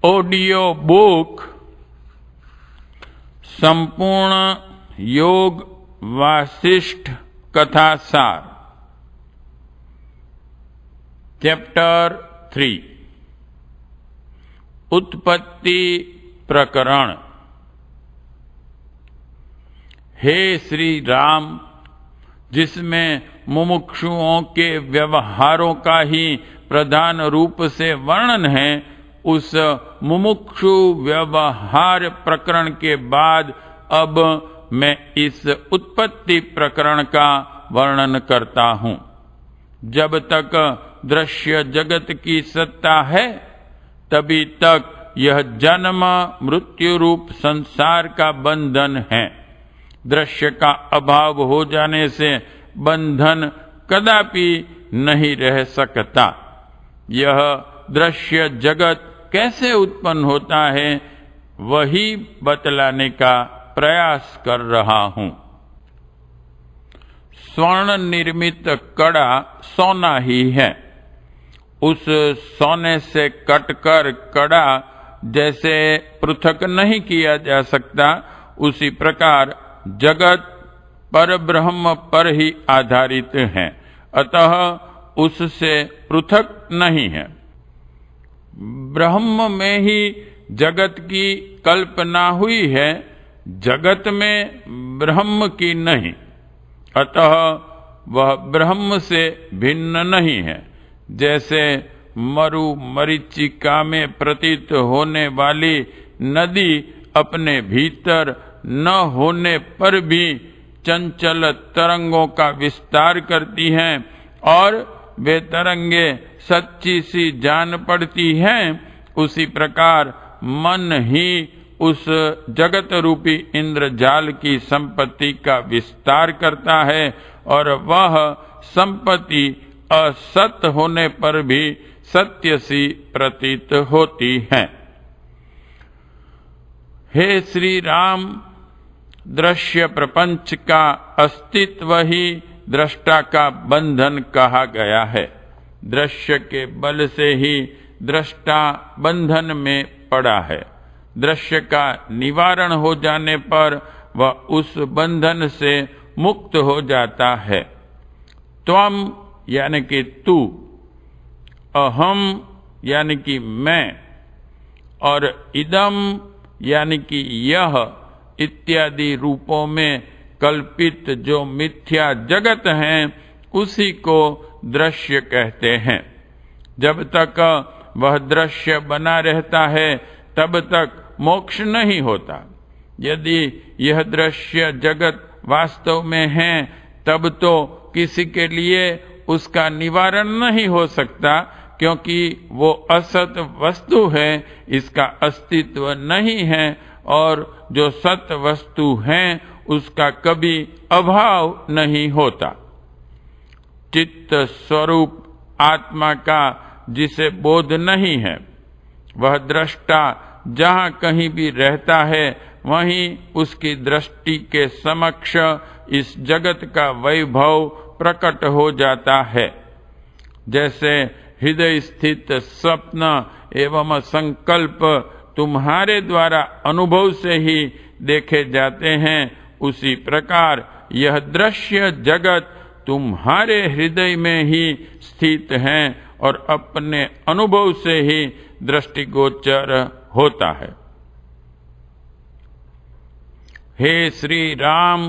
Audio book संपूर्ण योग वासिष्ठ कथा सार चैप्टर 3 उत्पत्ति प्रकरण। हे श्री राम, जिसमें मुमुक्षुओं के व्यवहारों का ही प्रधान रूप से वर्णन है, उस मुमुक्षु व्यवहार प्रकरण के बाद अब मैं इस उत्पत्ति प्रकरण का वर्णन करता हूं। जब तक दृश्य जगत की सत्ता है, तभी तक यह जन्म मृत्यु रूप संसार का बंधन है। दृश्य का अभाव हो जाने से बंधन कदापि नहीं रह सकता। यह दृश्य जगत कैसे उत्पन्न होता है, वही बतलाने का प्रयास कर रहा हूं। स्वर्ण निर्मित कड़ा सोना ही है। उस सोने से कटकर कड़ा जैसे पृथक नहीं किया जा सकता, उसी प्रकार जगत पर ब्रह्म पर ही आधारित है, अतः उससे पृथक नहीं है। ब्रह्म में ही जगत की कल्पना हुई है, जगत में ब्रह्म की नहीं, अतः वह ब्रह्म से भिन्न नहीं है। जैसे मरु मरीचिका में प्रतीत होने वाली नदी अपने भीतर न होने पर भी चंचल तरंगों का विस्तार करती हैं और वे तरंगे सच्ची सी जान पड़ती हैं, उसी प्रकार मन ही उस जगत रूपी इंद्रजाल की संपत्ति का विस्तार करता है और वह संपत्ति असत होने पर भी सत्य सी प्रतीत होती है। हे श्री राम, दृश्य प्रपंच का अस्तित्व ही दृष्टा का बंधन कहा गया है। दृश्य के बल से ही दृष्टा बंधन में पड़ा है। दृश्य का निवारण हो जाने पर वह उस बंधन से मुक्त हो जाता है। त्वम यानी कि तू, अहम यानी कि मैं, और इदम यानी कि यह इत्यादि रूपों में कल्पित जो मिथ्या जगत हैं, उसी को दृश्य कहते हैं। जब तक वह दृश्य बना रहता है, तब तक मोक्ष नहीं होता। यदि यह दृश्य जगत वास्तव में है, तब तो किसी के लिए उसका निवारण नहीं हो सकता, क्योंकि वो असत वस्तु है, इसका अस्तित्व नहीं है, और जो सत वस्तु है उसका कभी अभाव नहीं होता। चित्त स्वरूप आत्मा का जिसे बोध नहीं है, वह दृष्टा जहाँ कहीं भी रहता है, वहीं उसकी दृष्टि के समक्ष इस जगत का वैभव प्रकट हो जाता है। जैसे हृदय स्थित स्वप्न एवं संकल्प तुम्हारे द्वारा अनुभव से ही देखे जाते हैं, उसी प्रकार यह दृश्य जगत तुम्हारे हृदय में ही स्थित है और अपने अनुभव से ही दृष्टिगोचर होता है। हे श्री राम,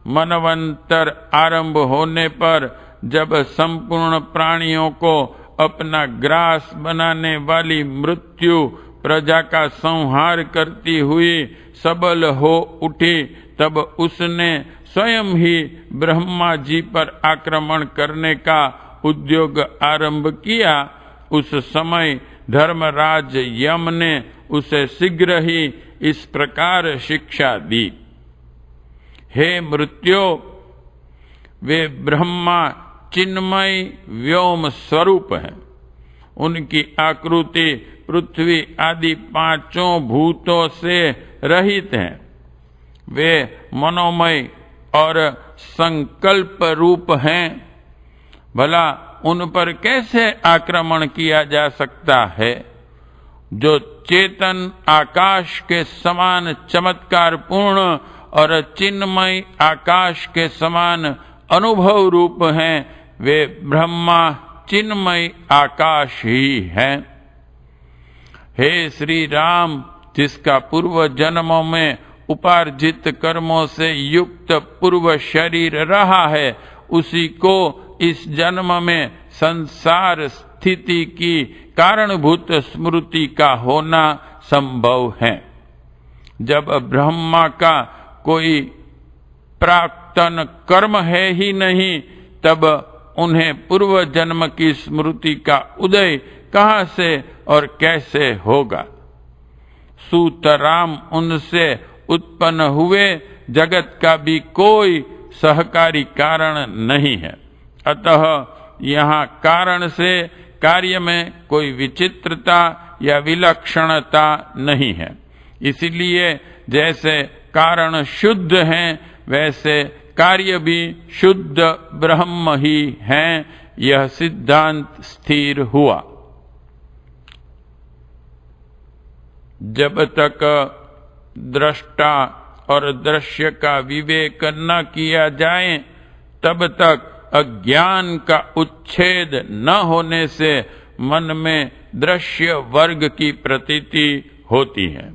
मनवंतर आरंभ होने पर जब संपूर्ण प्राणियों को अपना ग्रास बनाने वाली मृत्यु प्रजा का संहार करती हुई सबल हो उठी, तब उसने स्वयं ही ब्रह्मा जी पर आक्रमण करने का उद्योग आरंभ किया। उस समय धर्मराज यम ने उसे शीघ्र ही इस प्रकार शिक्षा दी। हे मृत्यो, वे ब्रह्मा चिन्मय व्योम स्वरूप हैं। उनकी आकृति पृथ्वी आदि पांचों भूतों से रहित हैं। वे मनोमय और संकल्प रूप हैं। भला उन पर कैसे आक्रमण किया जा सकता है? जो चेतन आकाश के समान चमत्कार पूर्ण और चिन्मय आकाश के समान अनुभव रूप हैं, वे ब्रह्मा चिन्मय आकाश ही हैं। हे श्री राम, जिसका पूर्व जन्मों में उपार्जित कर्मों से युक्त पूर्व शरीर रहा है, उसी को इस जन्म में संसार स्थिति की कारणभूत स्मृति का होना संभव है। जब ब्रह्मा का कोई प्राक्तन कर्म है ही नहीं, तब उन्हें पूर्व जन्म की स्मृति का उदय कहां से और कैसे होगा? सूतराम उनसे उत्पन्न हुए जगत का भी कोई सहकारी कारण नहीं है। अतः यहाँ कारण से कार्य में कोई विचित्रता या विलक्षणता नहीं है। इसलिए जैसे कारण शुद्ध हैं, वैसे कार्य भी शुद्ध ब्रह्म ही हैं। यह सिद्धांत स्थिर हुआ। जब तक दृष्टा और दृश्य का विवेक न किया जाए, तब तक अज्ञान का उच्छेद न होने से मन में दृश्य वर्ग की प्रतीति होती है।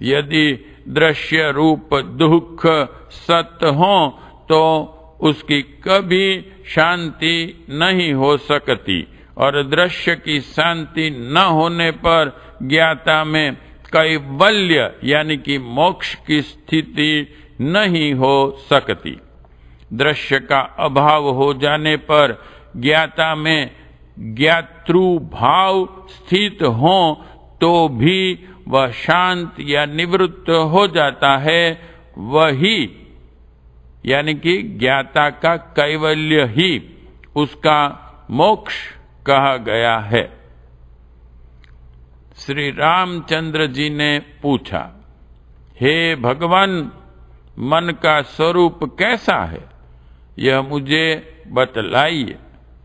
यदि दृश्य रूप दुख सत्य हो, तो उसकी कभी शांति नहीं हो सकती, और दृश्य की शांति न होने पर ज्ञाता में कैवल्य यानी कि मोक्ष की स्थिति नहीं हो सकती। दृश्य का अभाव हो जाने पर ज्ञाता में ज्ञातृ भाव स्थित हो तो भी वह शांत या निवृत्त हो जाता है। वही यानी कि ज्ञाता का कैवल्य ही उसका मोक्ष कहा गया है। श्री रामचंद्र जी ने पूछा, हे भगवान, मन का स्वरूप कैसा है, यह मुझे बतलाइए,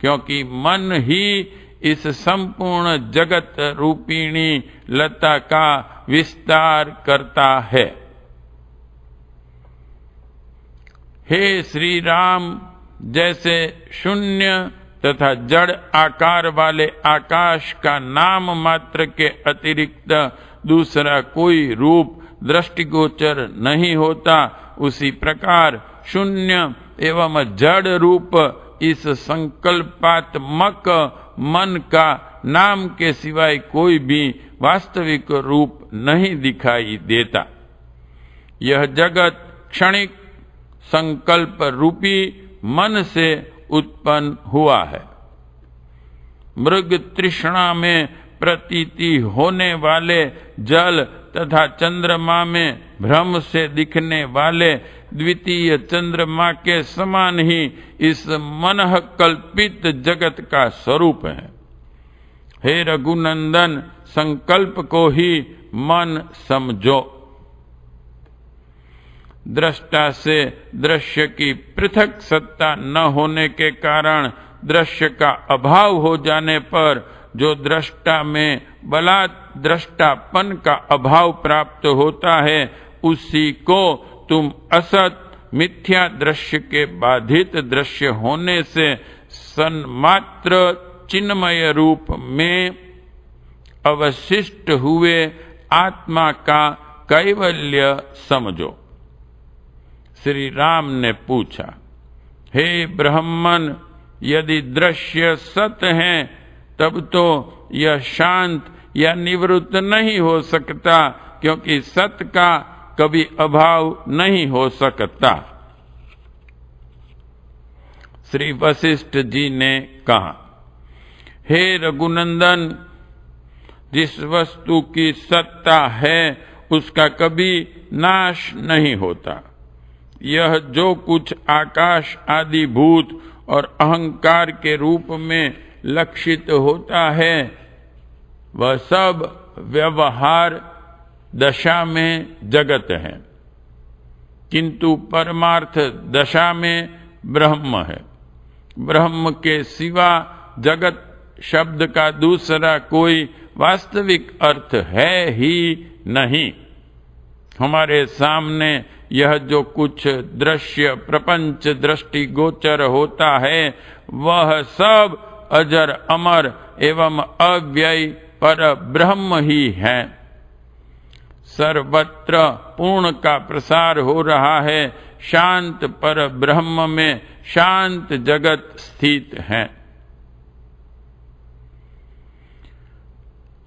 क्योंकि मन ही इस संपूर्ण जगत रूपिणी लता का विस्तार करता है। हे श्री राम, जैसे शून्य तथा जड़ आकार वाले आकाश का नाम मात्र के अतिरिक्त दूसरा कोई रूप दृष्टिगोचर नहीं होता, उसी प्रकार शून्य एवं जड़ रूप इस संकल्पात्मक मन का नाम के सिवाय कोई भी वास्तविक रूप नहीं दिखाई देता। यह जगत क्षणिक संकल्प रूपी मन से उत्पन्न हुआ है। मृग तृष्णा में प्रतीति होने वाले जल तथा चंद्रमा में भ्रम से दिखने वाले द्वितीय चंद्रमा के समान ही इस मनः कल्पित जगत का स्वरूप है। हे रघुनंदन, संकल्प को ही मन समझो। दृष्टा से दृश्य की पृथक सत्ता न होने के कारण दृश्य का अभाव हो जाने पर जो दृष्टा में बलात् दृष्टापन का अभाव प्राप्त होता है, उसी को तुम असत मिथ्या दृश्य के बाधित दृश्य होने से सन्मात्र चिन्मय रूप में अवशिष्ट हुए आत्मा का कैवल्य समझो। श्री राम ने पूछा, हे ब्राह्मण, यदि दृश्य सत्य है, तब तो यह शांत या निवृत्त नहीं हो सकता, क्योंकि सत्य का कभी अभाव नहीं हो सकता। श्री वशिष्ठ जी ने कहा, हे रघुनंदन, जिस वस्तु की सत्ता है उसका कभी नाश नहीं होता। यह जो कुछ आकाश आदि भूत और अहंकार के रूप में लक्षित होता है, वह सब व्यवहार दशा में जगत है, किंतु परमार्थ दशा में ब्रह्म है। ब्रह्म के सिवा जगत शब्द का दूसरा कोई वास्तविक अर्थ है ही नहीं। हमारे सामने यह जो कुछ दृश्य प्रपंच दृष्टि गोचर होता है वह सब अजर अमर एवं अव्यय पर ब्रह्म ही है। सर्वत्र पूर्ण का प्रसार हो रहा है। शांत पर ब्रह्म में शांत जगत स्थित है।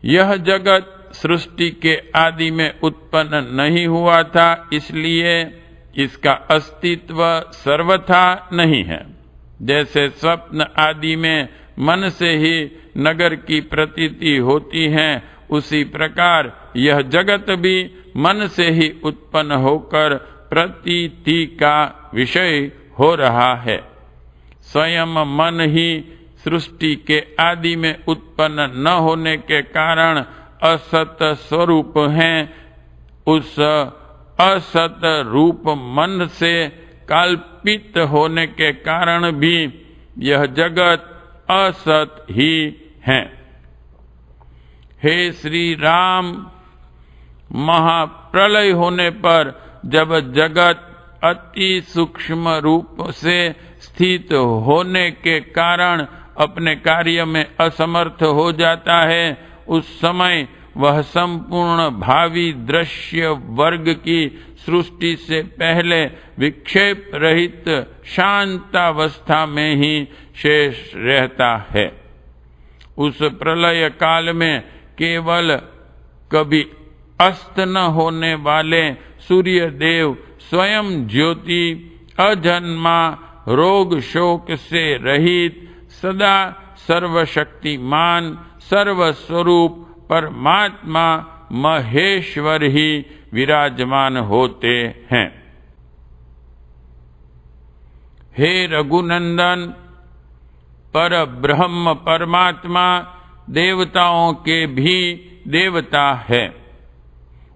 यह जगत सृष्टि के आदि में उत्पन्न नहीं हुआ था, इसलिए इसका अस्तित्व सर्वथा नहीं है। जैसे स्वप्न आदि में मन से ही नगर की प्रतीति होती है, उसी प्रकार यह जगत भी मन से ही उत्पन्न होकर प्रतीति का विषय हो रहा है। स्वयं मन ही सृष्टि के आदि में उत्पन्न न होने के कारण असत स्वरूप हैं। उस असत रूप मन से कल्पित होने के कारण भी यह जगत असत ही है। हे श्री राम, महाप्रलय होने पर जब जगत अति सूक्ष्म रूप से स्थित होने के कारण अपने कार्य में असमर्थ हो जाता है, उस समय वह संपूर्ण भावी दृश्य वर्ग की सृष्टि से पहले विक्षेप रहित शांतावस्था में ही शेष रहता है। उस प्रलय काल में केवल कभी अस्त न होने वाले सूर्य देव स्वयं ज्योति, अजन्मा, रोग शोक से रहित, सदा सर्वशक्तिमान, सर्वस्वरूप परमात्मा महेश्वर ही विराजमान होते हैं। हे रघुनंदन, पर ब्रह्म परमात्मा देवताओं के भी देवता है।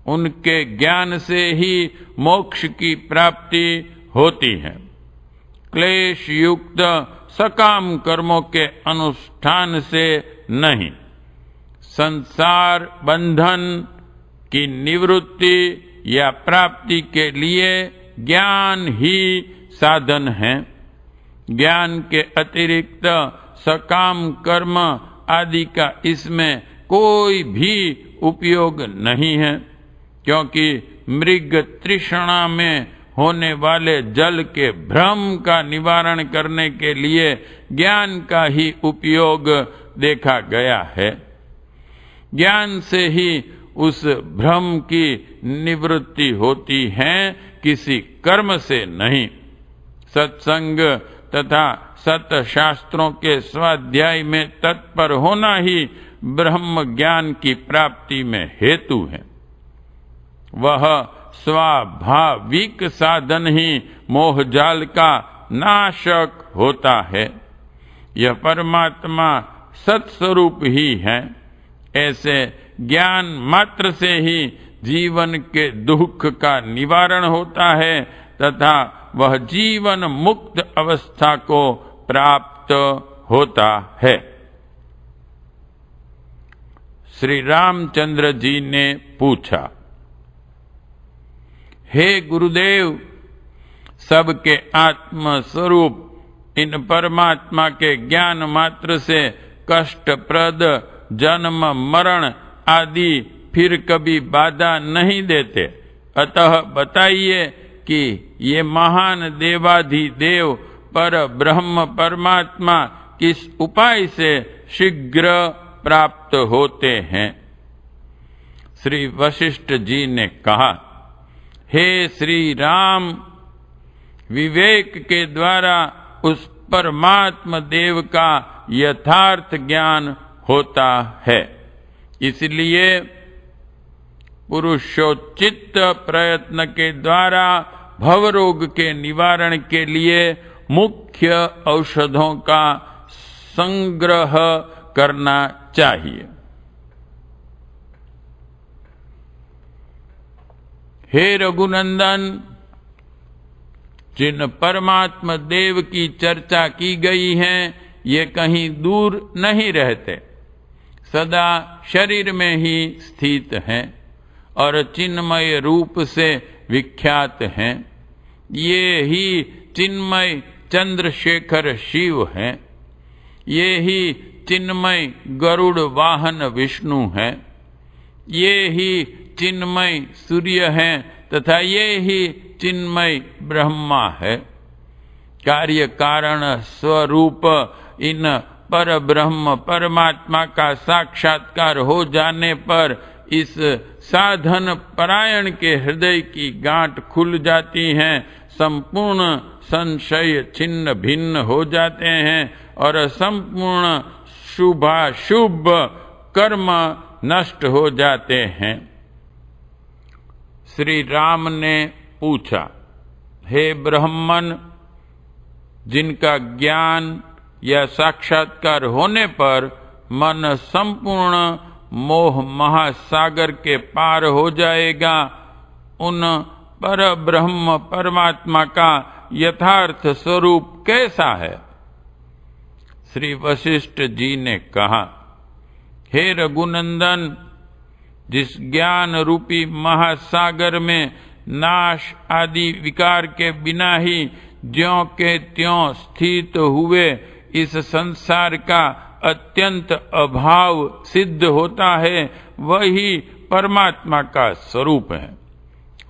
उनके ज्ञान से ही मोक्ष की प्राप्ति होती है। क्लेश युक्त सकाम कर्मों के अनुष्ठान से नहीं। संसार बंधन की निवृत्ति या प्राप्ति के लिए ज्ञान ही साधन है। ज्ञान के अतिरिक्त सकाम कर्म आदि का इसमें कोई भी उपयोग नहीं है, क्योंकि मृग तृष्णा में होने वाले जल के भ्रम का निवारण करने के लिए ज्ञान का ही उपयोग देखा गया है। ज्ञान से ही उस भ्रम की निवृत्ति होती है, किसी कर्म से नहीं। सत्संग तथा सत शास्त्रों के स्वाध्याय में तत्पर होना ही ब्रह्म ज्ञान की प्राप्ति में हेतु है। वह स्वाभाविक साधन ही मोहजाल का नाशक होता है। यह परमात्मा सत्स्वरूप ही है। ऐसे ज्ञान मात्र से ही जीवन के दुख का निवारण होता है तथा वह जीवन मुक्त अवस्था को प्राप्त होता है। श्री रामचंद्र जी ने पूछा, हे गुरुदेव, सबके आत्म स्वरूप इन परमात्मा के ज्ञान मात्र से कष्टप्रद जन्म मरण आदि फिर कभी बाधा नहीं देते। अतः बताइए कि ये महान देवाधिदेव पर ब्रह्म परमात्मा किस उपाय से शीघ्र प्राप्त होते हैं। श्री वशिष्ठ जी ने कहा, हे श्री राम, विवेक के द्वारा उस परमात्म देव का यथार्थ ज्ञान होता है। इसलिए पुरुषोचित प्रयत्न के द्वारा भवरोग के निवारण के लिए मुख्य औषधों का संग्रह करना चाहिए। हे रघुनंदन, जिन परमात्मा देव की चर्चा की गई है, ये कहीं दूर नहीं रहते। सदा शरीर में ही स्थित हैं और चिन्मय रूप से विख्यात हैं। ये ही चिन्मय चंद्रशेखर शिव हैं। ये ही चिन्मय गरुड़ वाहन विष्णु हैं। ये ही चिन्मय सूर्य हैं तथा ये ही चिन्मय ब्रह्मा है। कार्य कारण स्वरूप इन पर ब्रह्म परमात्मा का साक्षात्कार हो जाने पर इस साधन परायण के हृदय की गांठ खुल जाती है, संपूर्ण संशय छिन्न भिन्न हो जाते हैं और संपूर्ण शुभाशुभ कर्म नष्ट हो जाते हैं। श्री राम ने पूछा, हे ब्राह्मण, जिनका ज्ञान या साक्षात्कार होने पर मन संपूर्ण मोह महासागर के पार हो जाएगा, उन पर ब्रह्म परमात्मा का यथार्थ स्वरूप कैसा है? श्री वशिष्ठ जी ने कहा, हे रघुनंदन, जिस ज्ञान रूपी महासागर में नाश आदि विकार के बिना ही ज्यों के त्यों स्थित हुए इस संसार का अत्यंत अभाव सिद्ध होता है, वही परमात्मा का स्वरूप है,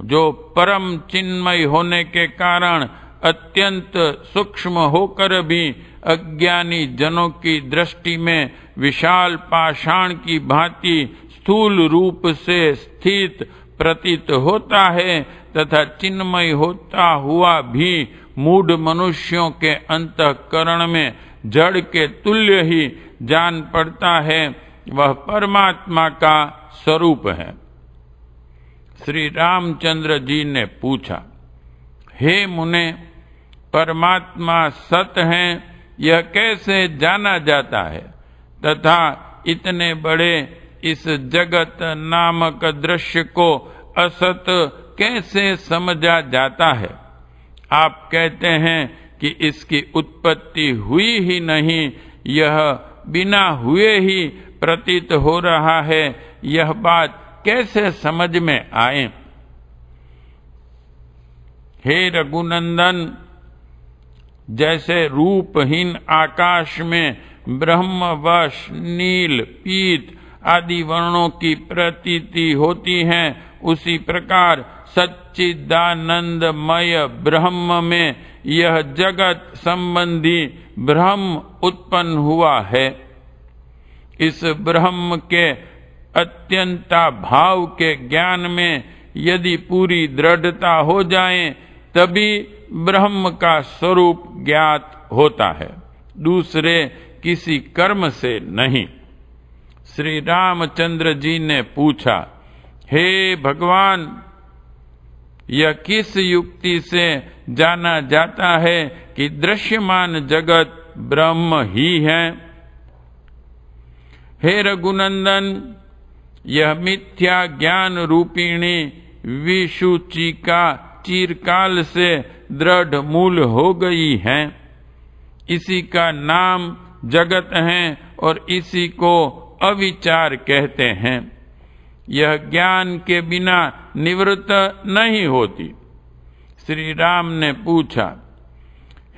जो परम चिन्मय होने के कारण अत्यंत सूक्ष्म होकर भी अज्ञानी जनों की दृष्टि में विशाल पाषाण की भांति स्थूल रूप से स्थित प्रतीत होता है तथा चिन्मय होता हुआ भी मूढ़ मनुष्यों के अंतःकरण में जड़ के तुल्य ही जान पड़ता है, वह परमात्मा का स्वरूप है। श्री रामचंद्र जी ने पूछा, हे मुने, परमात्मा सत है यह कैसे जाना जाता है तथा इतने बड़े इस जगत नामक दृश्य को असत कैसे समझा जाता है? आप कहते हैं कि इसकी उत्पत्ति हुई ही नहीं, यह बिना हुए ही प्रतीत हो रहा है, यह बात कैसे समझ में आए? हे रघुनंदन, जैसे रूपहीन आकाश में ब्रह्मवश नील पीत आदि वर्णों की प्रतीति होती है, उसी प्रकार सच्चिदानंदमय ब्रह्म में यह जगत संबंधी ब्रह्म उत्पन्न हुआ है। इस ब्रह्म के अत्यंता भाव के ज्ञान में यदि पूरी दृढ़ता हो जाए तभी ब्रह्म का स्वरूप ज्ञात होता है, दूसरे किसी कर्म से नहीं। श्री रामचंद्र जी ने पूछा, हे भगवान, यह किस युक्ति से जाना जाता है कि दृश्यमान जगत ब्रह्म ही है? हे रघुनंदन, यह मिथ्या ज्ञान रूपिणी विषुचिका चिरकाल से दृढ़ मूल हो गई है। इसी का नाम जगत है और इसी को अविचार कहते हैं। यह ज्ञान के बिना निवृत्त नहीं होती। श्री राम ने पूछा,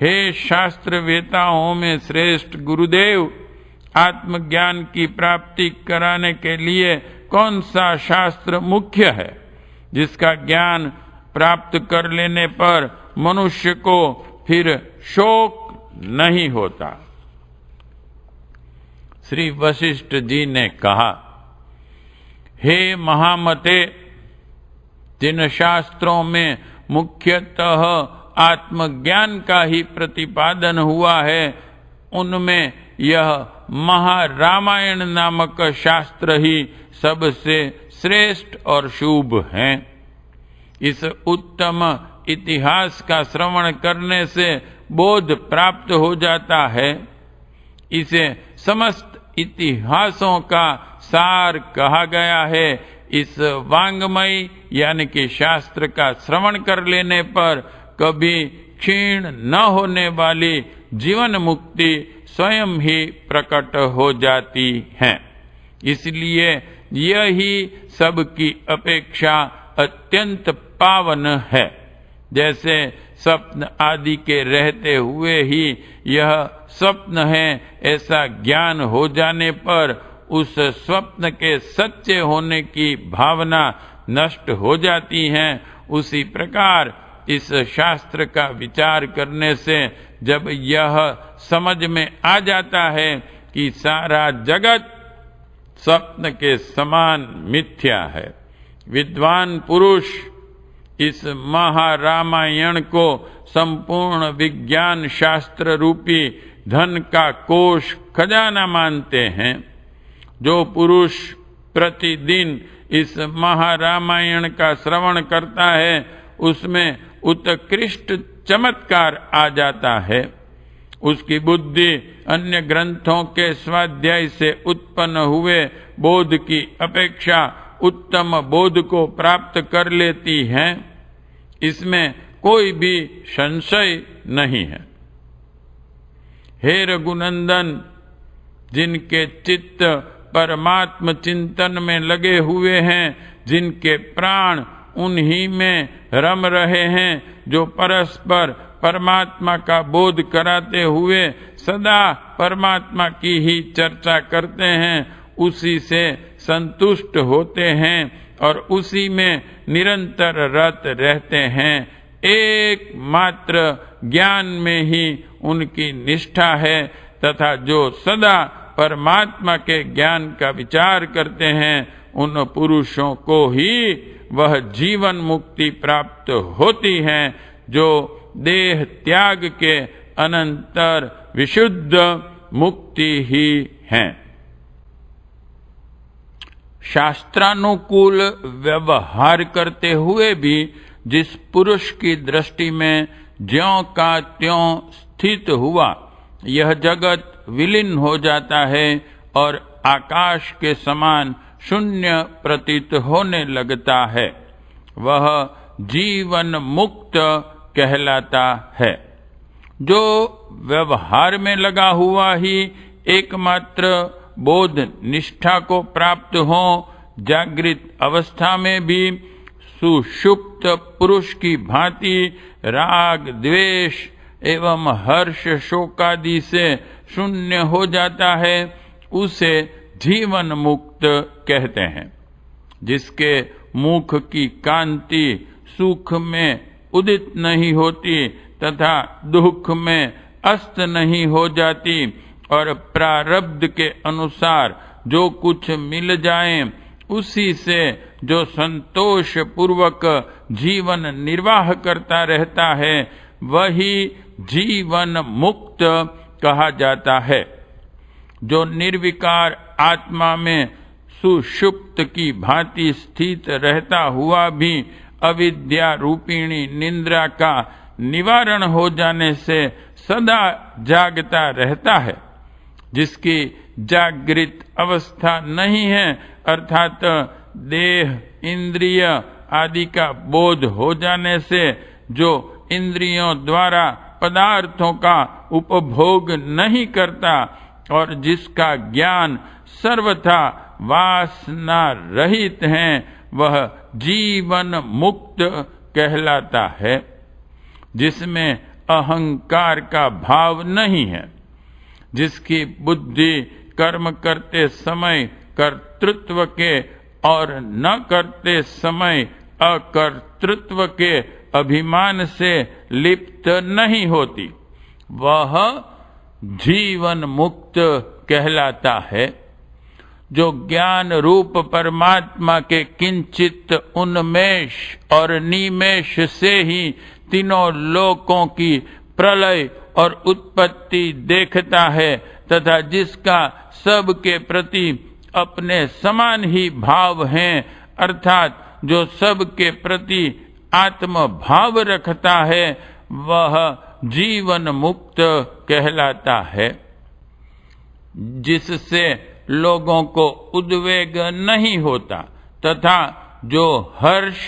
हे शास्त्र वेताओं में श्रेष्ठ गुरुदेव, आत्मज्ञान की प्राप्ति कराने के लिए कौन सा शास्त्र मुख्य है, जिसका ज्ञान प्राप्त कर लेने पर मनुष्य को फिर शोक नहीं होता? श्री वशिष्ठ जी ने कहा, हे महामते, जिन शास्त्रों में मुख्यतः आत्मज्ञान का ही प्रतिपादन हुआ है, उनमें यह महारामायण नामक शास्त्र ही सबसे श्रेष्ठ और शुभ है। इस उत्तम इतिहास का श्रवण करने से बोध प्राप्त हो जाता है। इसे समस्त इतिहासों का सार कहा गया है। इस वांग्मय यानी कि शास्त्र का श्रवण कर लेने पर कभी क्षीण न होने वाली जीवन मुक्ति स्वयं ही प्रकट हो जाती है। इसलिए यही सबकी अपेक्षा अत्यंत पावन है। जैसे स्वप्न आदि के रहते हुए ही यह स्वप्न है, ऐसा ज्ञान हो जाने पर उस स्वप्न के सच्चे होने की भावना नष्ट हो जाती है। उसी प्रकार इस शास्त्र का विचार करने से जब यह समझ में आ जाता है कि सारा जगत स्वप्न के समान मिथ्या है, विद्वान पुरुष इस महारामायण को संपूर्ण विज्ञान शास्त्र रूपी धन का कोष खजाना मानते हैं। जो पुरुष प्रतिदिन इस महारामायण का श्रवण करता है उसमें उत्कृष्ट चमत्कार आ जाता है। उसकी बुद्धि अन्य ग्रंथों के स्वाध्याय से उत्पन्न हुए बोध की अपेक्षा उत्तम बोध को प्राप्त कर लेती है, इसमें कोई भी संशय नहीं है। हे रघुनंदन, जिनके चित्त परमात्म चिंतन में लगे हुए हैं, जिनके प्राण उन्हीं में रम रहे हैं, जो परस्पर परमात्मा का बोध कराते हुए सदा परमात्मा की ही चर्चा करते हैं, उसी से संतुष्ट होते हैं और उसी में निरंतर रत रहते हैं। एकमात्र ज्ञान में ही उनकी निष्ठा है तथा जो सदा परमात्मा के ज्ञान का विचार करते हैं उन पुरुषों को ही वह जीवन मुक्ति प्राप्त होती है, जो देह त्याग के अनंतर विशुद्ध मुक्ति ही है। शास्त्रानुकूल व्यवहार करते हुए भी जिस पुरुष की दृष्टि में ज्यों का त्यों स्थित हुआ यह जगत विलीन हो जाता है और आकाश के समान शून्य प्रतीत होने लगता है, वह जीवन मुक्त कहलाता है। जो व्यवहार में लगा हुआ ही एकमात्र बोध निष्ठा को प्राप्त हो, जागृत अवस्था में भी सुषुप्त पुरुष की भांति राग द्वेष एवं हर्ष शोकादि से शून्य हो जाता है, उसे जीवन मुक्त कहते हैं। जिसके मुख की कांति सुख में उदित नहीं होती तथा दुख में अस्त नहीं हो जाती और प्रारब्ध के अनुसार जो कुछ मिल जाए उसी से जो संतोष पूर्वक जीवन निर्वाह करता रहता है, वही जीवन मुक्त कहा जाता है। जो निर्विकार आत्मा में सुषुप्त की भांति स्थित रहता हुआ भी अविद्या रूपिणी निद्रा का निवारण हो जाने से सदा जागता रहता है, जिसकी जागृत अवस्था नहीं है, अर्थात देह इंद्रिय आदि का बोध हो जाने से जो इंद्रियों द्वारा पदार्थों का उपभोग नहीं करता और जिसका ज्ञान सर्वथा वासना रहित है, वह जीवन मुक्त कहलाता है। जिसमें अहंकार का भाव नहीं है, जिसकी बुद्धि कर्म करते समय कर्तृत्व के और न करते समय अकर्तृत्व के अभिमान से लिप्त नहीं होती, वह जीवन मुक्त कहलाता है। जो ज्ञान रूप परमात्मा के किंचित उन्मेष और निमेष से ही तीनों लोकों की प्रलय और उत्पत्ति देखता है तथा जिसका सबके प्रति अपने समान ही भाव है, अर्थात जो सबके प्रति आत्म भाव रखता है, वह जीवन मुक्त कहलाता है। जिससे लोगों को उद्वेग नहीं होता तथा जो हर्ष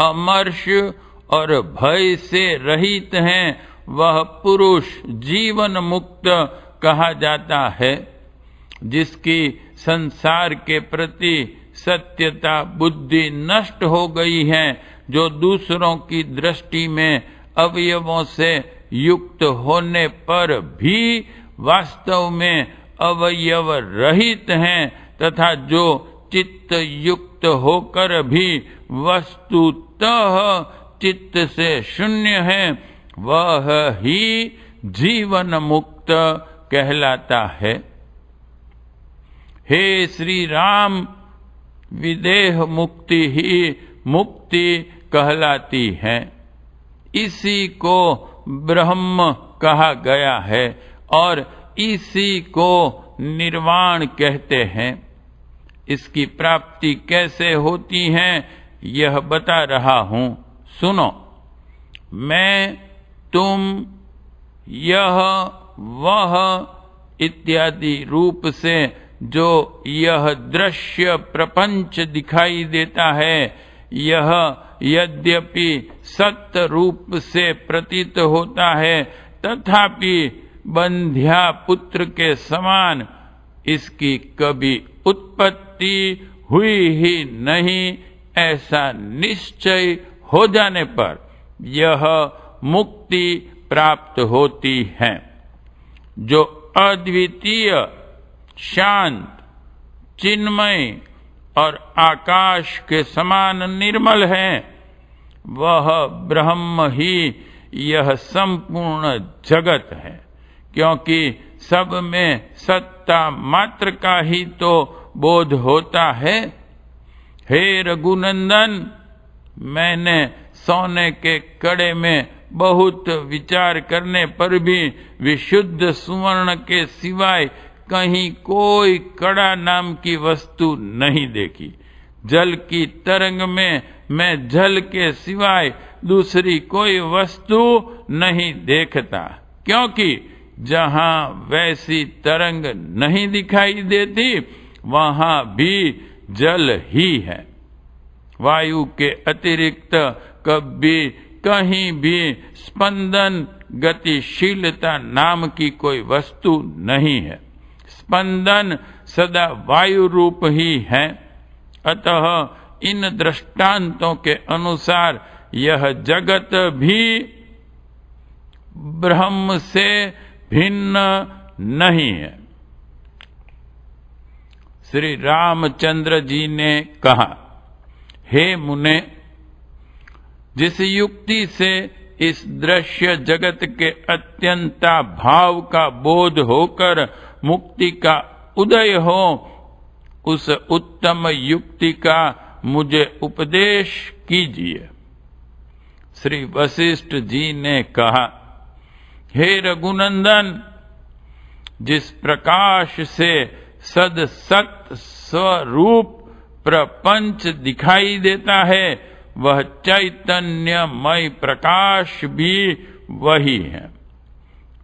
अमर्ष और भय से रहित हैं, वह पुरुष जीवन मुक्त कहा जाता है। जिसकी संसार के प्रति सत्यता बुद्धि नष्ट हो गई है, जो दूसरों की दृष्टि में अवयवों से युक्त होने पर भी वास्तव में अवयव रहित हैं, तथा जो चित्त युक्त होकर भी वस्तुतः चित्त से शून्य है, वह ही जीवन मुक्त कहलाता है। हे श्री राम, विदेह मुक्ति ही मुक्ति कहलाती है। इसी को ब्रह्म कहा गया है और इसी को निर्वाण कहते हैं। इसकी प्राप्ति कैसे होती है यह बता रहा हूं, सुनो। मैं, तुम, यह, वह इत्यादि रूप से जो यह दृश्य प्रपंच दिखाई देता है, यह यद्यपि सत्य रूप से प्रतीत होता है, तथापि बंध्या पुत्र के समान इसकी कभी उत्पत्ति हुई ही नहीं, ऐसा निश्चय हो जाने पर यह मुक्ति प्राप्त होती है। जो अद्वितीय, शांत, चिन्मय और आकाश के समान निर्मल है, वह ब्रह्म ही यह संपूर्ण जगत है, क्योंकि सब में सत्ता मात्र का ही तो बोध होता है। हे रघुनंदन, मैंने सोने के कड़े में बहुत विचार करने पर भी विशुद्ध सुवर्ण के सिवाय कहीं कोई कड़ा नाम की वस्तु नहीं देखी। जल की तरंग में मैं जल के सिवाय दूसरी कोई वस्तु नहीं देखता, क्योंकि जहां वैसी तरंग नहीं दिखाई देती वहां भी जल ही है। वायु के अतिरिक्त कभी कहीं भी स्पंदन, गतिशीलता नाम की कोई वस्तु नहीं है। स्पंदन सदा वायु रूप ही है। अतः इन दृष्टांतों के अनुसार यह जगत भी ब्रह्म से भिन्न नहीं है। श्री रामचंद्र जी ने कहा, हे मुने, जिस युक्ति से इस दृश्य जगत के अत्यंता भाव का बोध होकर मुक्ति का उदय हो, उस उत्तम युक्ति का मुझे उपदेश कीजिए। श्री वशिष्ठ जी ने कहा, हे रघुनंदन, जिस प्रकाश से सद सत स्वरूप प्रपंच दिखाई देता है, वह चैतन्यमय प्रकाश भी वही है।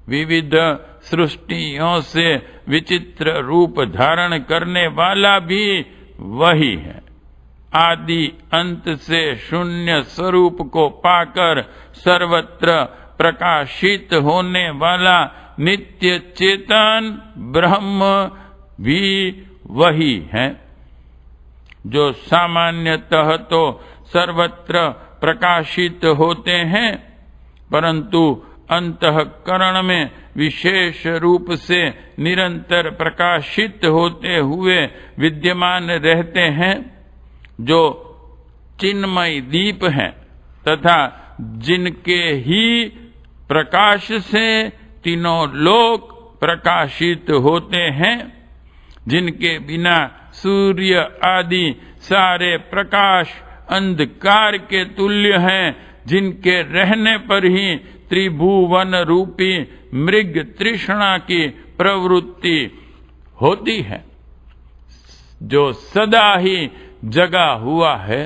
विविध सृष्टियों से विचित्र रूप धारण करने वाला भी वही है। आदि अंत से शून्य स्वरूप को पाकर सर्वत्र प्रकाशित होने वाला नित्य चेतन ब्रह्म भी वही है। जो सामान्यतः तो सर्वत्र प्रकाशित होते हैं, परंतु अंतःकरण में विशेष रूप से निरंतर प्रकाशित होते हुए विद्यमान रहते हैं, जो चिन्मय दीप हैं तथा जिनके ही प्रकाश से तीनों लोक प्रकाशित होते हैं, जिनके बिना सूर्य आदि सारे प्रकाश अंधकार के तुल्य हैं, जिनके रहने पर ही त्रिभुवन रूपी मृग तृष्णा की प्रवृत्ति होती है, जो सदा ही जगा हुआ है,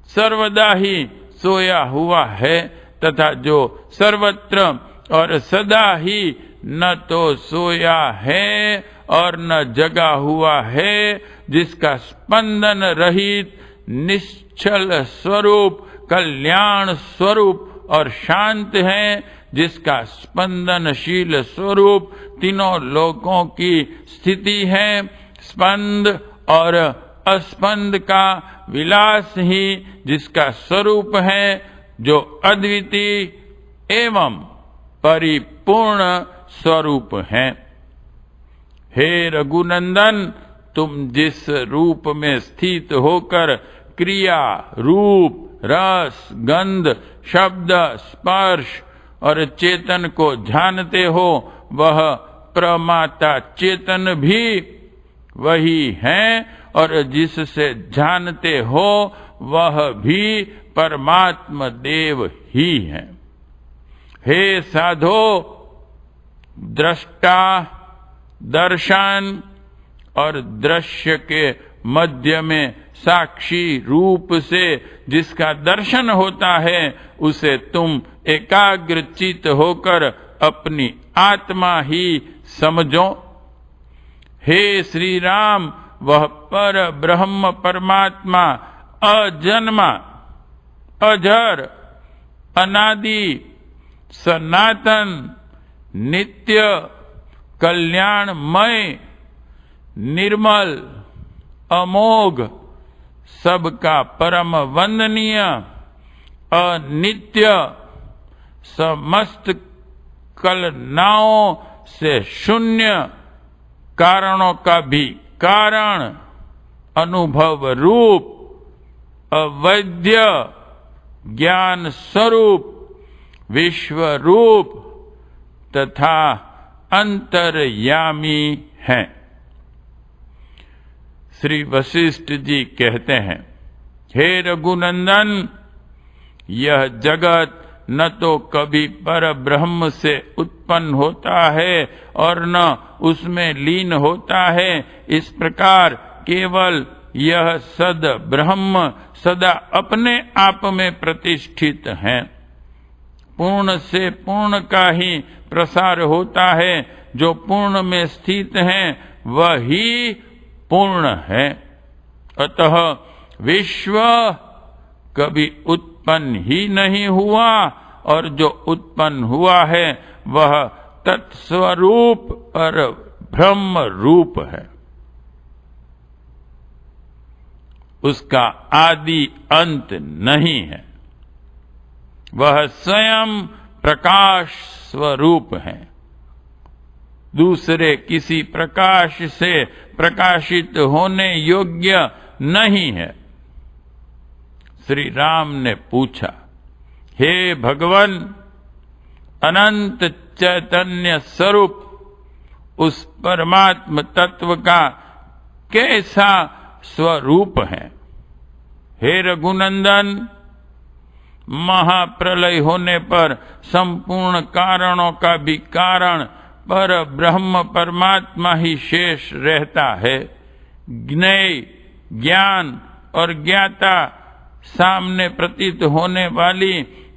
सर्वदा ही सोया हुआ है, तथा जो सर्वत्र और सदा ही न तो सोया है और न जगा हुआ है, जिसका स्पंदन रहित निश्चल स्वरूप, कल्याण स्वरूप और शांत है, जिसका स्पंदनशील स्वरूप तीनों लोकों की स्थिति है, स्पंद और अस्पंद का विलास ही जिसका स्वरूप है, जो अद्वितीय एवं परिपूर्ण स्वरूप है। हे रघुनंदन, तुम जिस रूप में स्थित होकर क्रिया, रूप, रस, गंध, शब्द, स्पर्श और चेतन को जानते हो, वह प्रमाता चेतन भी वही है, और जिससे जानते हो वह भी परमात्म देव ही है। हे साधो, दृष्टा, दर्शन और दृश्य के मध्य में साक्षी रूप से जिसका दर्शन होता है, उसे तुम एकाग्रचित होकर अपनी आत्मा ही समझो। हे श्री राम, वह पर ब्रह्म परमात्मा अजन्मा, अजर, अनादि, सनातन, नित्य, कल्याणमय, निर्मल, अमोघ, सबका परम वंदनीय, अनित्य, समस्त कलनाओं से शून्य, कारणों का भी कारण, अनुभव रूप, अवैध्य, ज्ञान स्वरूप, विश्व रूप तथा अंतर्यामी है। श्री वशिष्ठ जी कहते हैं, हे रघुनंदन, यह जगत न तो कभी पर ब्रह्म से उत्पन्न होता है और न उसमें लीन होता है। इस प्रकार केवल यह सद ब्रह्म सदा अपने आप में प्रतिष्ठित है। पूर्ण से पूर्ण का ही प्रसार होता है। जो पूर्ण में स्थित है वही पूर्ण है। अतः विश्व कभी उत्पन्न ही नहीं हुआ, और जो उत्पन्न हुआ है वह तत्स्वरूप और ब्रह्म रूप है। उसका आदि अंत नहीं है। वह स्वयं प्रकाश स्वरूप है, दूसरे किसी प्रकाश से प्रकाशित होने योग्य नहीं है। श्री राम ने पूछा, हे भगवान, अनंत चैतन्य स्वरूप उस परमात्म तत्व का कैसा स्वरूप है? हे रघुनंदन, महाप्रलय होने पर संपूर्ण कारणों का भी कारण पर ब्रह्म परमात्मा ही शेष रहता है। ज्ञेय, ज्ञान और ज्ञाता सामने प्रतीत होने वाली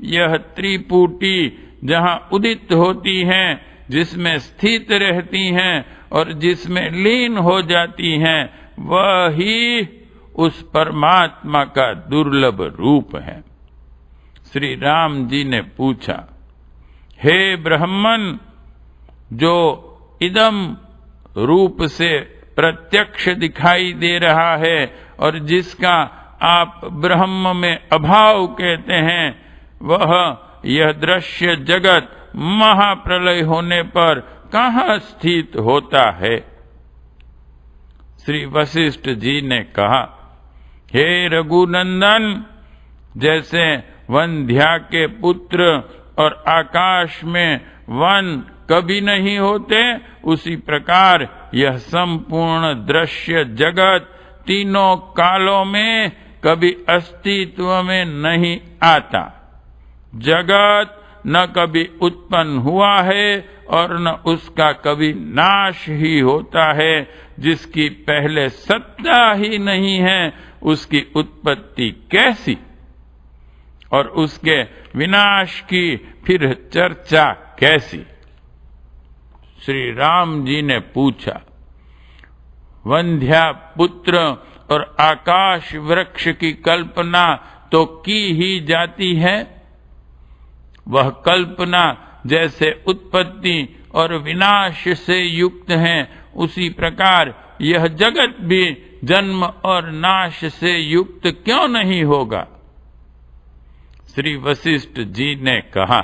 यह त्रिपुटी जहाँ उदित होती हैं, जिसमें स्थित रहती हैं और जिसमें लीन हो जाती हैं, वही उस परमात्मा का दुर्लभ रूप है। श्री राम जी ने पूछा, हे ब्राह्मण, जो इदम रूप से प्रत्यक्ष दिखाई दे रहा है और जिसका आप ब्रह्म में अभाव कहते हैं, वह यह दृश्य जगत महाप्रलय होने पर कहाँ स्थित होता है? श्री वशिष्ठ जी ने कहा, हे रघुनंदन, जैसे वंध्या के पुत्र और आकाश में वन कभी नहीं होते, उसी प्रकार यह संपूर्ण दृश्य जगत तीनों कालों में कभी अस्तित्व में नहीं आता। जगत न कभी उत्पन्न हुआ है और न उसका कभी नाश ही होता है। जिसकी पहले सत्ता ही नहीं है, उसकी उत्पत्ति कैसी? और उसके विनाश की फिर चर्चा कैसी? श्री राम जी ने पूछा, वंध्या पुत्र और आकाश वृक्ष की कल्पना तो की ही जाती है। वह कल्पना जैसे उत्पत्ति और विनाश से युक्त है, उसी प्रकार यह जगत भी जन्म और नाश से युक्त क्यों नहीं होगा? श्री वशिष्ठ जी ने कहा,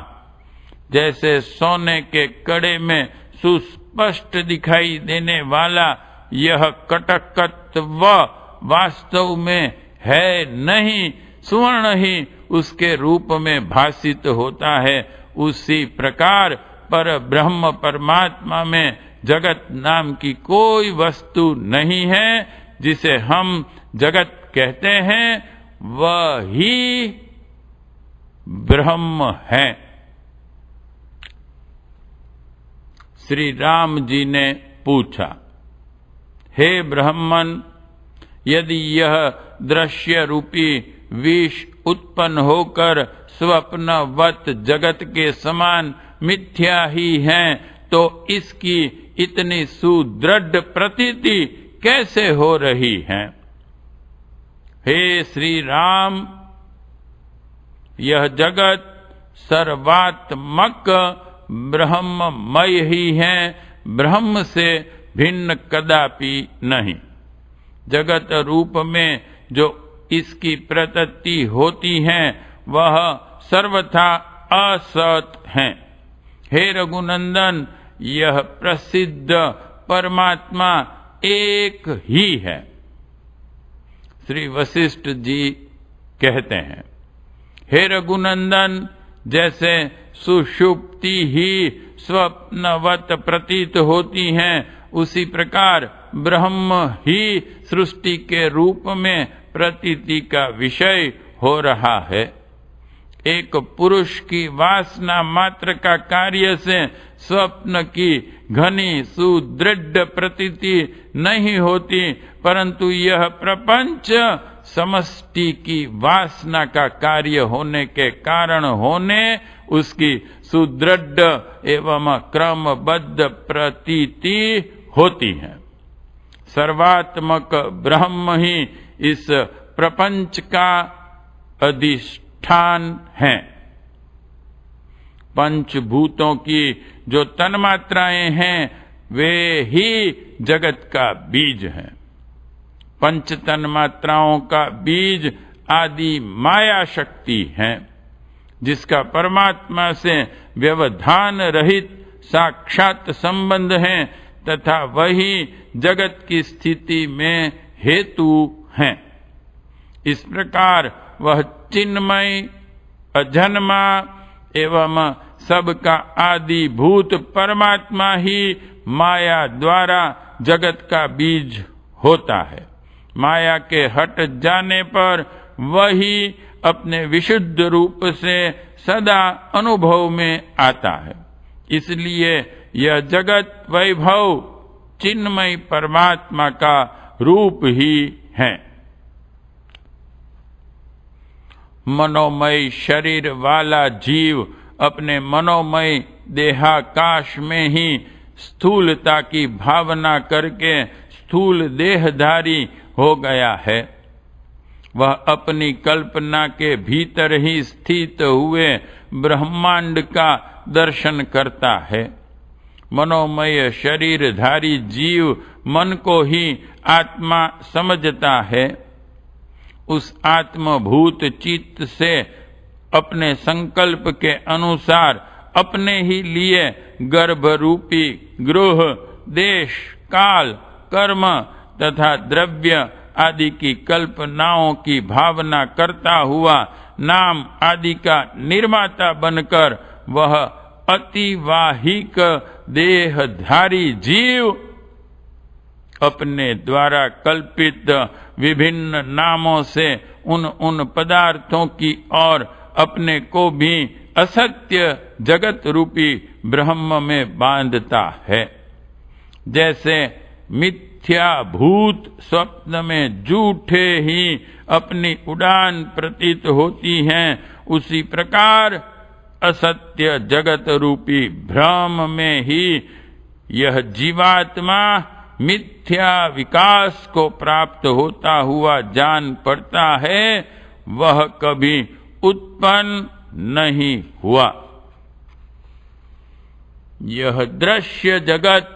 जैसे सोने के कड़े में सुस्पष्ट दिखाई देने वाला यह कटकत्व वास्तव में है नहीं, स्वर्ण ही उसके रूप में भासित होता है, उसी प्रकार पर ब्रह्म परमात्मा में जगत नाम की कोई वस्तु नहीं है। जिसे हम जगत कहते हैं वही ब्रह्म है। श्री राम जी ने पूछा, हे ब्राह्मण, यदि यह दृश्य रूपी विष उत्पन्न होकर स्वप्नवत जगत के समान मिथ्या ही है, तो इसकी इतनी सुदृढ़ प्रतीति कैसे हो रही है? हे श्री राम, यह जगत सर्वात्मक ब्रह्ममय ही है, ब्रह्म से भिन्न कदापि नहीं। जगत रूप में जो इसकी प्रतीति होती है वह सर्वथा असत है। हे रघुनंदन, यह प्रसिद्ध परमात्मा एक ही है। श्री वशिष्ठ जी कहते हैं, हे रघुनंदन, जैसे सुषुप्ति ही स्वप्नवत प्रतीत होती है, उसी प्रकार ब्रह्म ही सृष्टि के रूप में प्रतीति का विषय हो रहा है। एक पुरुष की वासना मात्र का कार्य से स्वप्न की घनी सुदृढ़ प्रतीति नहीं होती, परंतु यह प्रपंच समष्टि की वासना का कार्य होने के कारण होने उसकी सुदृढ़ एवं क्रमबद्ध प्रतीति होती है। सर्वात्मक ब्रह्म ही इस प्रपंच का अधिष्ठान है। पंचभूतों की जो तन्मात्राएं हैं वे ही जगत का बीज हैं। पंच तन्मात्राओं का बीज आदि माया शक्ति है, जिसका परमात्मा से व्यवधान रहित साक्षात संबंध है तथा वही जगत की स्थिति में हेतु है। इस प्रकार वह चिन्मय, अजन्मा एवं सबका आदिभूत परमात्मा ही माया द्वारा जगत का बीज होता है। माया के हट जाने पर वही अपने विशुद्ध रूप से सदा अनुभव में आता है। इसलिए यह जगत वैभव चिन्मय परमात्मा का रूप ही है। मनोमय शरीर वाला जीव अपने मनोमय देहाकाश में ही स्थूलता की भावना करके स्थूल देहधारी हो गया है। वह अपनी कल्पना के भीतर ही स्थित हुए ब्रह्मांड का दर्शन करता है। मनोमय शरीरधारी जीव मन को ही आत्मा समझता है। उस आत्मभूत चित्त से अपने संकल्प के अनुसार अपने ही लिए गर्भ रूपी गृह, देश, काल, कर्म तथा द्रव्य आदि की कल्पनाओं की भावना करता हुआ नाम आदि का निर्माता बनकर वह अतिवाहिक देहधारी जीव अपने द्वारा कल्पित विभिन्न नामों से उन पदार्थों की और अपने को भी असत्य जगत रूपी ब्रह्म में बांधता है। जैसे मिथ्या भूत स्वप्न में झूठे ही अपनी उड़ान प्रतीत होती हैं, उसी प्रकार असत्य जगत रूपी भ्रम में ही यह जीवात्मा मिथ्या विकास को प्राप्त होता हुआ जान पड़ता है, वह कभी उत्पन्न नहीं हुआ। यह दृश्य जगत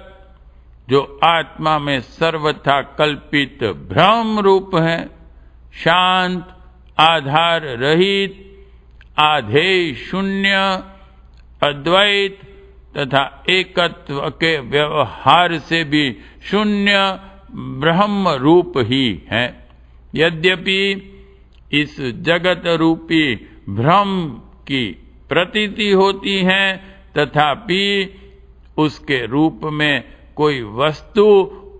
जो आत्मा में सर्वथा कल्पित भ्रम रूप है, शांत, आधार रहित, आधेय शून्य, अद्वैत तथा एकत्व के व्यवहार से भी शून्य ब्रह्म रूप ही है। यद्यपि इस जगत रूपी भ्रम की प्रतीति होती है, तथापि उसके रूप में कोई वस्तु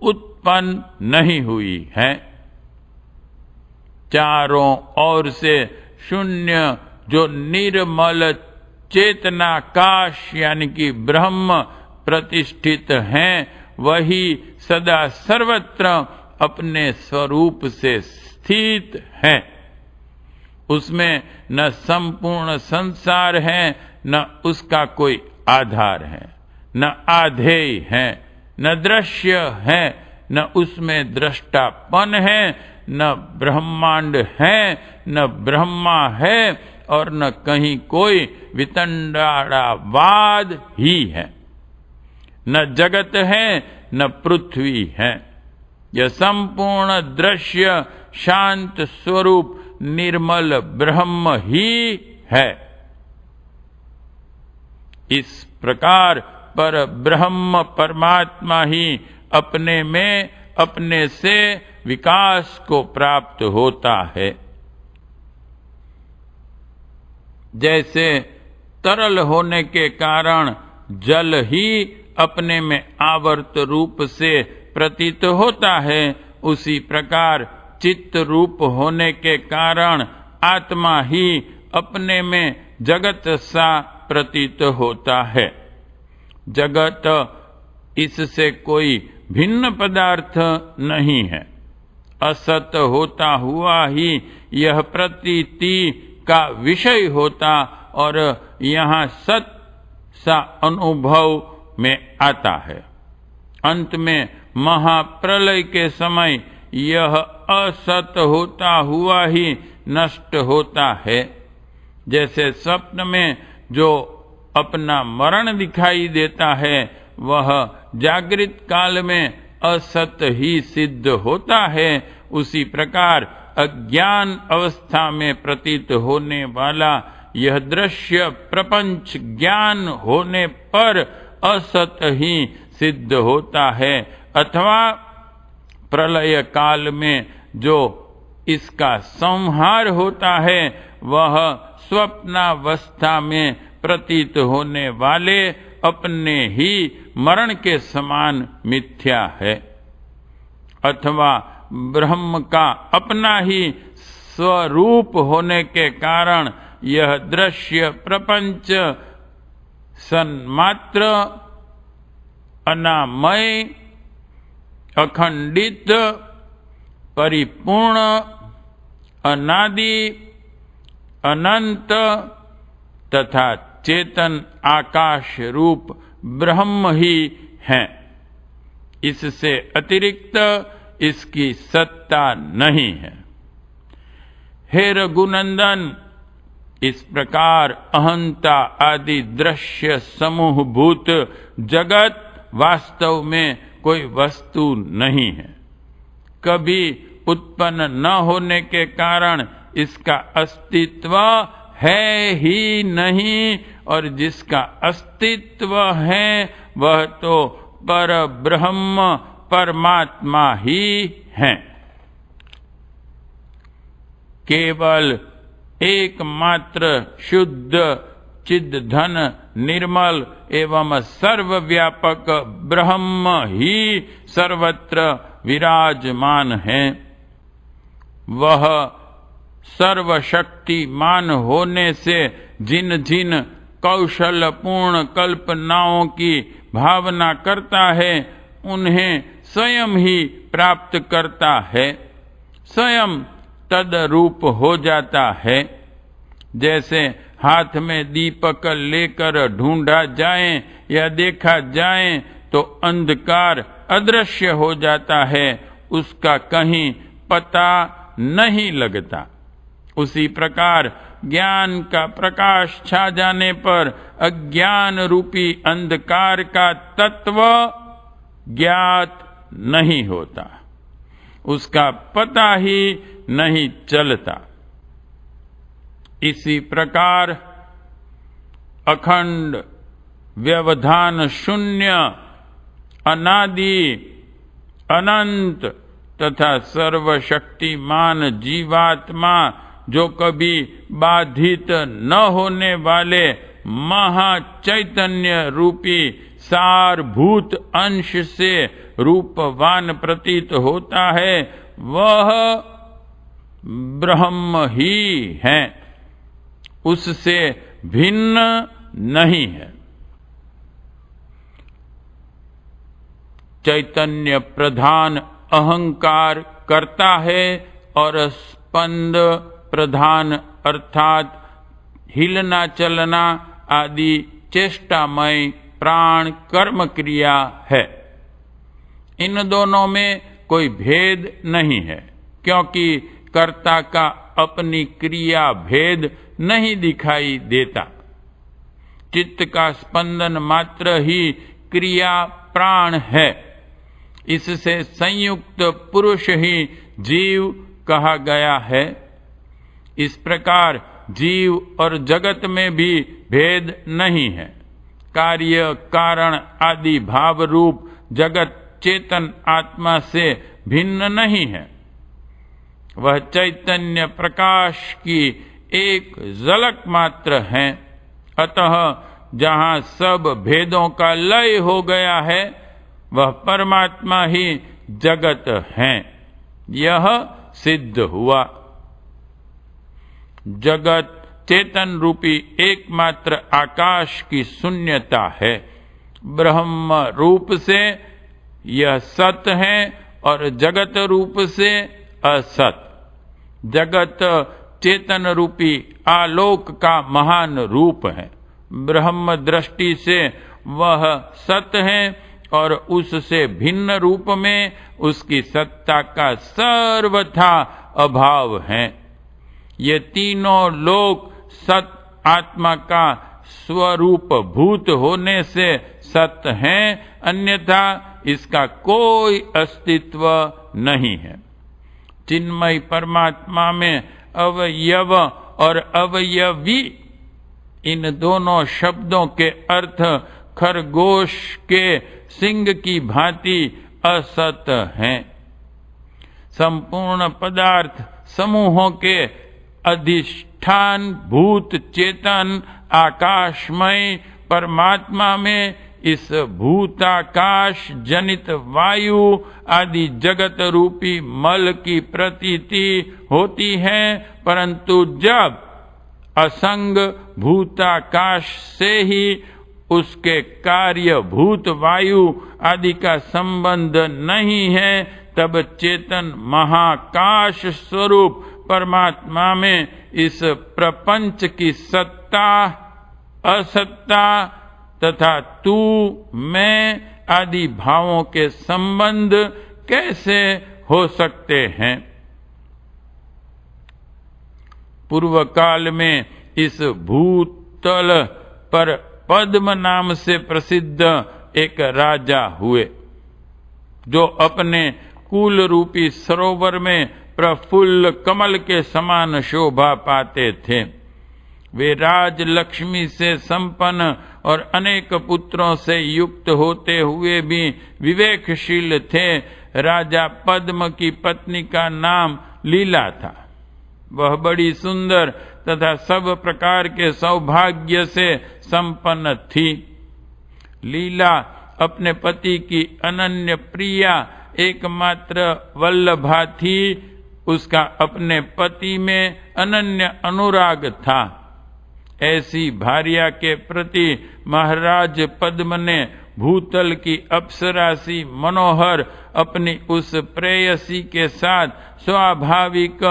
उत्पन्न नहीं हुई है। चारों ओर से शून्य जो निर्मल चेतनाकाश यानी कि ब्रह्म प्रतिष्ठित हैं, वही सदा सर्वत्र अपने स्वरूप से स्थित है। उसमें न संपूर्ण संसार है, न उसका कोई आधार है, न आधेय है, न दृश्य है, न उसमें दृष्टापन है, न ब्रह्मांड है, न ब्रह्मा है, और न कहीं कोई वितंडाड़ावाद ही है। न जगत है, न पृथ्वी है। यह संपूर्ण दृश्य शांत स्वरूप निर्मल ब्रह्म ही है। इस प्रकार पर ब्रह्म परमात्मा ही अपने में अपने से विकास को प्राप्त होता है। जैसे तरल होने के कारण जल ही अपने में आवर्त रूप से प्रतीत होता है, उसी प्रकार चित्त रूप होने के कारण आत्मा ही अपने में जगत सा प्रतीत होता है। जगत इससे कोई भिन्न पदार्थ नहीं है। असत होता हुआ ही यह प्रतीति का विषय होता और यहाँ सत सा अनुभव में आता है। अंत में महाप्रलय के समय यह असत होता हुआ ही नष्ट होता है। जैसे स्वप्न में जो अपना मरण दिखाई देता है, वह जागृत काल में असत ही सिद्ध होता है। उसी प्रकार अज्ञान अवस्था में प्रतीत होने वाला यह दृश्य प्रपंच ज्ञान होने पर असत ही सिद्ध होता है, अथवा प्रलय काल में जो इसका संहार होता है, वह स्वप्नावस्था में प्रतीत होने वाले अपने ही मरण के समान मिथ्या है। अथवा ब्रह्म का अपना ही स्वरूप होने के कारण यह दृश्य प्रपंच सन्मात्र, अनामय, अखंडित, परिपूर्ण, अनादि, अनंत तथा चेतन आकाश रूप ब्रह्म ही है। इससे अतिरिक्त इसकी सत्ता नहीं है। हे रघुनंदन, इस प्रकार अहंता आदि दृश्य समूह भूत जगत वास्तव में कोई वस्तु नहीं है। कभी उत्पन्न न होने के कारण इसका अस्तित्व है ही नहीं, और जिसका अस्तित्व है वह तो पर ब्रह्म परमात्मा ही है। केवल एकमात्र शुद्ध चिद धन निर्मल एवं सर्वव्यापक ब्रह्म ही सर्वत्र विराजमान है। वह सर्वशक्तिमान होने से जिन जिन कौशलपूर्ण कल्पनाओं की भावना करता है, उन्हें स्वयं ही प्राप्त करता है, स्वयं तदरूप हो जाता है। जैसे हाथ में दीपक लेकर ढूंढा जाए या देखा जाए तो अंधकार अदृश्य हो जाता है, उसका कहीं पता नहीं लगता। उसी प्रकार ज्ञान का प्रकाश छा जाने पर अज्ञान रूपी अंधकार का तत्व ज्ञात नहीं होता, उसका पता ही नहीं चलता। इसी प्रकार अखंड व्यवधान शून्य अनादि अनंत तथा सर्वशक्तिमान जीवात्मा जो कभी बाधित न होने वाले महाचैतन्य रूपी सारभूत अंश से रूपवान प्रतीत होता है, वह ब्रह्म ही है, उससे भिन्न नहीं है। चैतन्य प्रधान अहंकार करता है और स्पंद प्रधान अर्थात हिलना चलना आदि चेष्टामय प्राण कर्म क्रिया है। इन दोनों में कोई भेद नहीं है, क्योंकि कर्ता का अपनी क्रिया भेद नहीं दिखाई देता। चित्त का स्पंदन मात्र ही क्रिया प्राण है, इससे संयुक्त पुरुष ही जीव कहा गया है। इस प्रकार जीव और जगत में भी भेद नहीं है। कार्य कारण आदि भाव रूप जगत चेतन आत्मा से भिन्न नहीं है, वह चैतन्य प्रकाश की एक झलक मात्र है। अतः जहाँ सब भेदों का लय हो गया है, वह परमात्मा ही जगत है, यह सिद्ध हुआ। जगत चेतन रूपी एकमात्र आकाश की शून्यता है। ब्रह्म रूप से यह सत है और जगत रूप से असत। जगत चेतन रूपी आलोक का महान रूप है। ब्रह्म दृष्टि से वह सत है और उससे भिन्न रूप में उसकी सत्ता का सर्वथा अभाव है। ये तीनों लोक सत आत्मा का स्वरूप भूत होने से सत हैं, अन्यथा इसका कोई अस्तित्व नहीं है। चिन्मय परमात्मा में अवयव और अवयवी इन दोनों शब्दों के अर्थ खरगोश के सिंग की भांति असत हैं। संपूर्ण पदार्थ समूहों के अधिष्ठान भूत चेतन आकाशमय परमात्मा में इस भूताकाश जनित वायु आदि जगत रूपी मल की प्रतीति होती है, परंतु जब असंग भूताकाश से ही उसके कार्य भूत वायु आदि का संबंध नहीं है, तब चेतन महाकाश स्वरूप परमात्मा में इस प्रपंच की सत्ता असत्ता तथा तू मैं आदि भावों के संबंध कैसे हो सकते हैं। पूर्व काल में इस भूतल पर पद्म नाम से प्रसिद्ध एक राजा हुए, जो अपने कुल रूपी सरोवर में प्रफुल्ल कमल के समान शोभा पाते थे। वे राज लक्ष्मी से संपन्न और अनेक पुत्रों से युक्त होते हुए भी विवेकशील थे। राजा पद्म की पत्नी का नाम लीला था। वह बड़ी सुंदर तथा सब प्रकार के सौभाग्य से संपन्न थी। लीला अपने पति की अनन्य प्रिया एकमात्र वल्लभा थी। उसका अपने पति में अनन्य अनुराग था। ऐसी भार्या के प्रति महाराज पद्म ने भूतल की अप्सरासी मनोहर अपनी उस प्रेयसी के साथ स्वाभाविक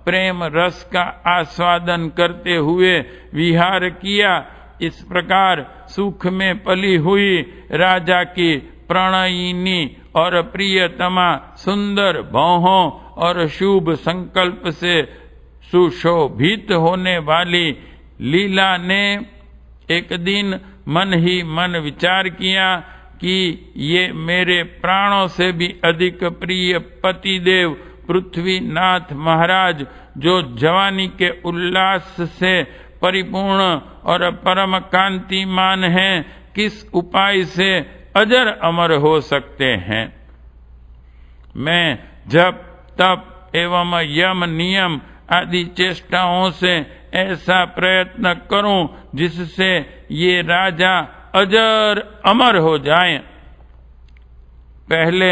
प्रेम रस का आस्वादन करते हुए विहार किया। इस प्रकार सुख में पली हुई राजा की प्रणयिनी और प्रियतमा सुंदर भौहों और शुभ संकल्प से सुशोभित होने वाली लीला ने एक दिन मन ही मन विचार किया कि ये मेरे प्राणों से भी अधिक प्रिय पतिदेव पृथ्वीनाथ महाराज, जो जवानी के उल्लास से परिपूर्ण और परम कांतिमान हैं, किस उपाय से अजर अमर हो सकते हैं। मैं जप तप एवं यम नियम आदि चेष्टाओं से ऐसा प्रयत्न करूं जिससे ये राजा अजर अमर हो जाएं। पहले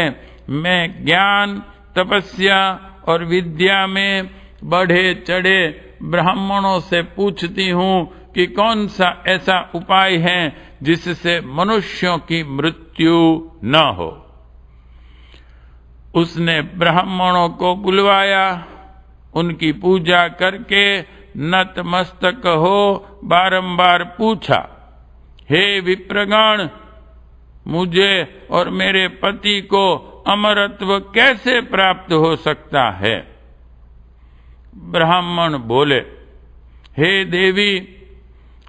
मैं ज्ञान, तपस्या और विद्या में बढ़े चढ़े ब्राह्मणों से पूछती हूँ कि कौन सा ऐसा उपाय है जिससे मनुष्यों की मृत्यु न हो। उसने ब्राह्मणों को बुलवाया, उनकी पूजा करके नतमस्तक हो बारंबार पूछा, हे विप्रगण, मुझे और मेरे पति को अमरत्व कैसे प्राप्त हो सकता है। ब्राह्मण बोले, हे देवी,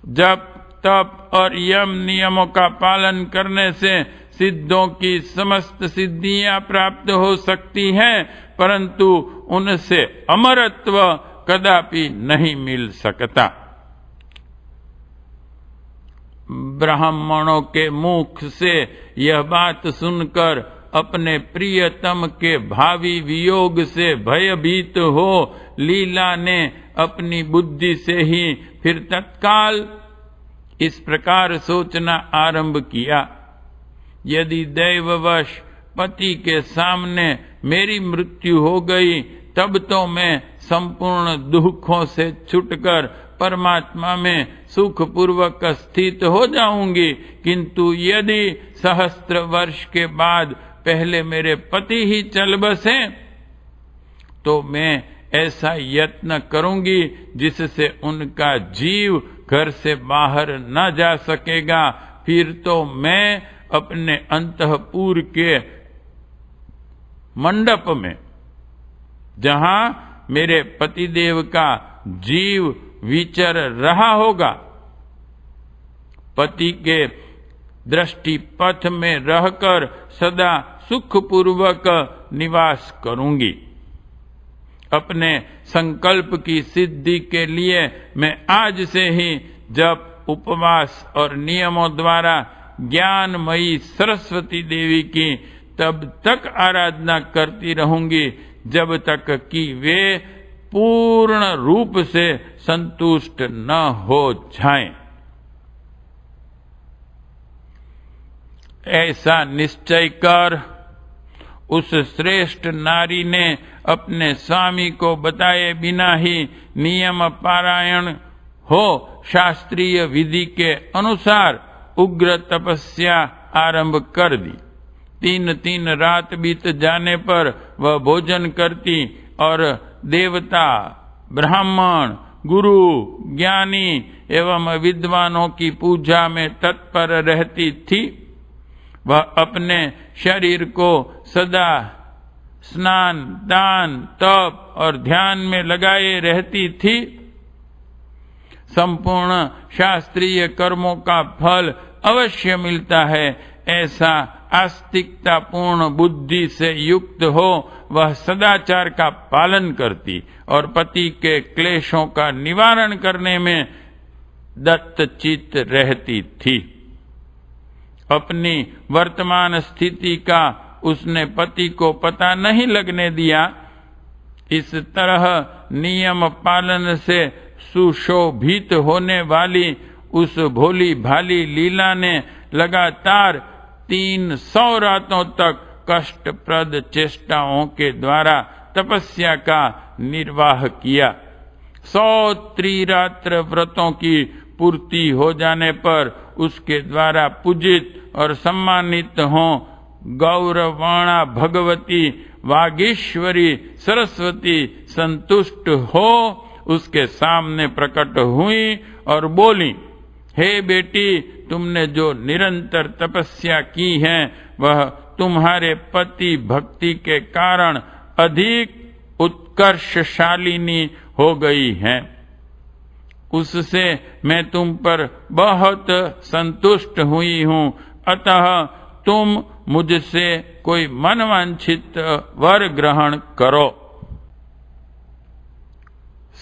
जप तप और यम नियमों का पालन करने से सिद्धों की समस्त सिद्धियां प्राप्त हो सकती हैं, परंतु उनसे अमरत्व कदापि नहीं मिल सकता। ब्राह्मणों के मुख से यह बात सुनकर अपने प्रियतम के भावी वियोग से भयभीत हो लीला ने अपनी बुद्धि से ही फिर तत्काल इस प्रकार सोचना आरंभ किया, यदि दैववश पति के सामने मेरी मृत्यु हो गई तब तो मैं संपूर्ण दुखों से छूटकर परमात्मा में सुखपूर्वक स्थित हो जाऊंगी, किंतु यदि सहस्त्र वर्ष के बाद पहले मेरे पति ही चल बसे तो मैं ऐसा यत्न करूंगी जिससे उनका जीव घर से बाहर न जा सकेगा। फिर तो मैं अपने अंतःपुर के मंडप में, जहां मेरे पतिदेव का जीव विचर रहा होगा, पति के दृष्टि पथ में रहकर सदा सुखपूर्वक निवास करूंगी। अपने संकल्प की सिद्धि के लिए मैं आज से ही जप, उपवास और नियमों द्वारा ज्ञानमयी सरस्वती देवी की तब तक आराधना करती रहूंगी जब तक कि वे पूर्ण रूप से संतुष्ट न हो जाएं। ऐसा निश्चय कर उस श्रेष्ठ नारी ने अपने स्वामी को बताए बिना ही नियम पारायण हो शास्त्रीय विधि के अनुसार उग्र तपस्या आरंभ कर दी। 3-3 रात बीत जाने पर वह भोजन करती और देवता, ब्राह्मण, गुरु, ज्ञानी एवं विद्वानों की पूजा में तत्पर रहती थी। वह अपने शरीर को सदा स्नान, दान, तप और ध्यान में लगाए रहती थी। संपूर्ण शास्त्रीय कर्मों का फल अवश्य मिलता है, ऐसा आस्तिकता पूर्ण बुद्धि से युक्त हो वह सदाचार का पालन करती और पति के क्लेशों का निवारण करने में दत्तचित्त रहती थी। अपनी वर्तमान स्थिति का उसने पति को पता नहीं लगने दिया। इस तरह नियम पालन से सुशोभित होने वाली उस भोली भाली लीला ने लगातार 300 रातों तक कष्टप्रद चेष्टाओं के द्वारा तपस्या का निर्वाह किया। 100 त्रिरात्र व्रतों की पूर्ति हो जाने पर उसके द्वारा पूजित और सम्मानित हों गौरवाणा भगवती वागीश्वरी सरस्वती संतुष्ट हो उसके सामने प्रकट हुई और बोली, हे बेटी, तुमने जो निरंतर तपस्या की है वह तुम्हारे पति भक्ति के कारण अधिक उत्कर्षशालिनी हो गई हैं। उससे मैं तुम पर बहुत संतुष्ट हुई हूं, अतः तुम मुझसे कोई मनवांछित वर ग्रहण करो।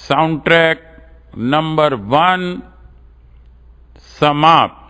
साउंड ट्रैक नंबर 1 समाप्त।